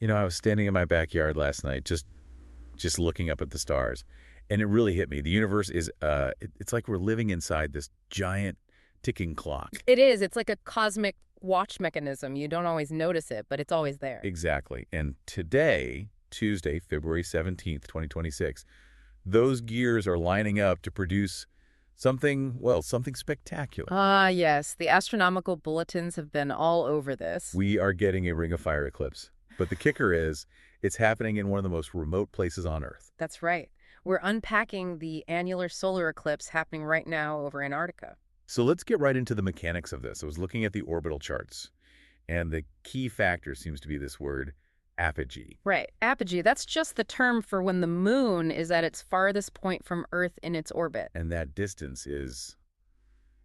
I was standing in my backyard last night just looking up at the stars, and it really hit me. The universe is it's like we're living inside this giant ticking clock. It is. It's like a cosmic watch mechanism. You don't always notice it, but it's always there. Exactly. And today, Tuesday, February 17th, 2026, those gears are lining up to produce something spectacular. Ah, yes. The astronomical bulletins have been all over this. We are getting a Ring of Fire eclipse. But the kicker is, it's happening in one of the most remote places on Earth. That's right. We're unpacking the annular solar eclipse happening right now over Antarctica. So let's get right into the mechanics of this. I was looking at the orbital charts, and the key factor seems to be this word, apogee. Right. Apogee, that's just the term for when the moon is at its farthest point from Earth in its orbit. And that distance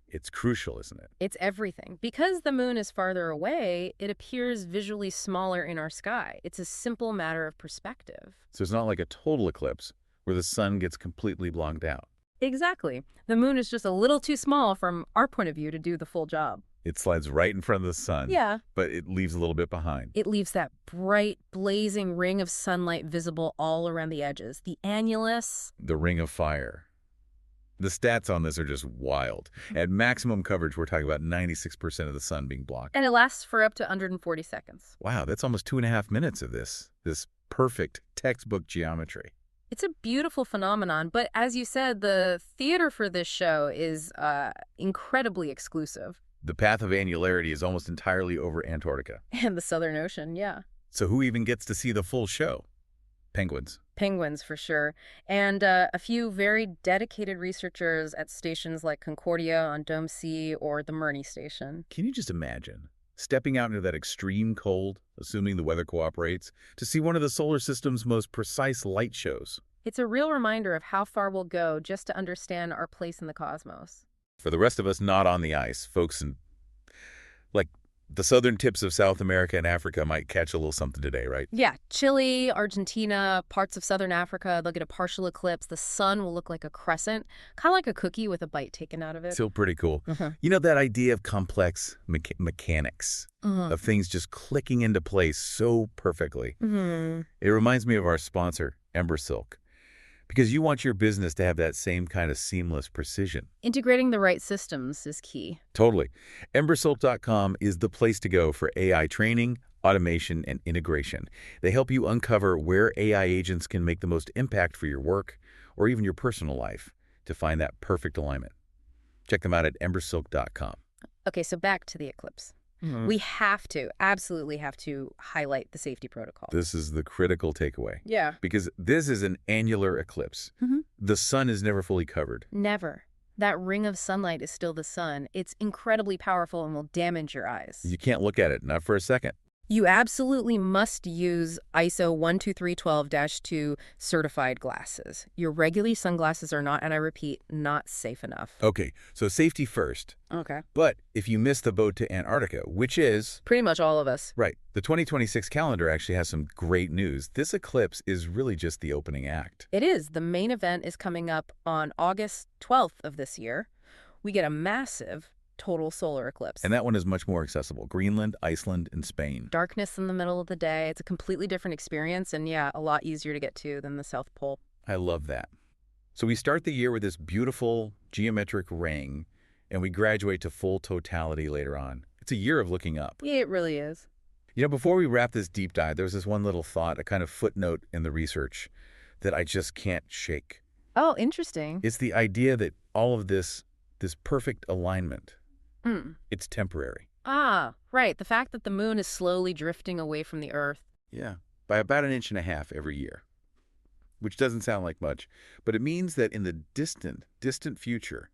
it's crucial, isn't it? It's everything. Because the moon is farther away, it appears visually smaller in our sky. It's a simple matter of perspective. So it's not like a total eclipse where the sun gets completely blocked out. Exactly. The moon is just a little too small from our point of view to do the full job. It slides right in front of the sun. Yeah. But it leaves a little bit behind. It leaves that bright, blazing ring of sunlight visible all around the edges. The annulus. The Ring of Fire. The stats on this are just wild. At maximum coverage, we're talking about 96% of the sun being blocked. And it lasts for up to 140 seconds. Wow, that's almost 2.5 minutes of this perfect textbook geometry. It's a beautiful phenomenon, but as you said, the theater for this show is incredibly exclusive. The path of annularity is almost entirely over Antarctica. And the Southern Ocean, yeah. So who even gets to see the full show? Penguins. Penguins, for sure. And a few very dedicated researchers at stations like Concordia on Dome C or the Murney Station. Can you just imagine stepping out into that extreme cold, assuming the weather cooperates, to see one of the solar system's most precise light shows? It's a real reminder of how far we'll go just to understand our place in the cosmos. For the rest of us not on the ice, folks in, like, the southern tips of South America and Africa might catch a little something today, right? Yeah, Chile, Argentina, parts of southern Africa, they'll get a partial eclipse. The sun will look like a crescent, kind of like a cookie with a bite taken out of it. Still pretty cool. You know, that idea of complex mechanics, of things just clicking into place so perfectly. It reminds me of our sponsor, Embersilk, because you want your business to have that same kind of seamless precision. Integrating the right systems is key. Totally. Embersilk.com is the place to go for AI training, automation, and integration. They help you uncover where AI agents can make the most impact for your work or even your personal life to find that perfect alignment. Check them out at embersilk.com. Okay, so back to the eclipse. We absolutely have to highlight the safety protocol. This is the critical takeaway. Yeah. Because this is an annular eclipse. The sun is never fully covered. Never. That ring of sunlight is still the sun. It's incredibly powerful and will damage your eyes. You can't look at it, not for a second. You absolutely must use ISO 12312-2 certified glasses. Your regular sunglasses are not, and I repeat, not safe enough. Okay, so safety first. Okay. But if you miss the boat to Antarctica, which is... Pretty much all of us. Right. The 2026 calendar actually has some great news. This eclipse is really just the opening act. It is. The main event is coming up on August 12th of this year. We get a massive total solar eclipse. And that one is much more accessible. Greenland, Iceland, and Spain. Darkness in the middle of the day. It's a completely different experience and, yeah, a lot easier to get to than the South Pole. I love that. So we start the year with this beautiful geometric ring, and we graduate to full totality later on. It's a year of looking up. Yeah, it really is. You know, before we wrap this deep dive, there was this one little thought, a kind of footnote in the research that I just can't shake. Oh, interesting. It's the idea that all of this perfect alignment, it's temporary. Ah, right. The fact that the moon is slowly drifting away from the Earth. Yeah, by about 1.5 inches every year, which doesn't sound like much, but it means that in the distant future,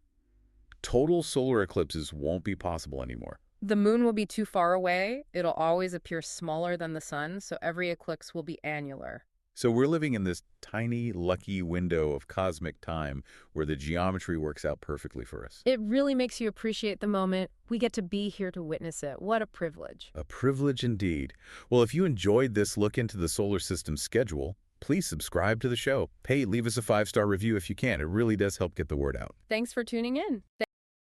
total solar eclipses won't be possible anymore. The moon will be too far away. It'll always appear smaller than the sun, so every eclipse will be annular. So we're living in this tiny, lucky window of cosmic time where the geometry works out perfectly for us. It really makes you appreciate the moment. We get to be here to witness it. What a privilege. A privilege indeed. Well, if you enjoyed this look into the solar system schedule, please subscribe to the show. Hey, leave us a 5-star review if you can. It really does help get the word out. Thanks for tuning in.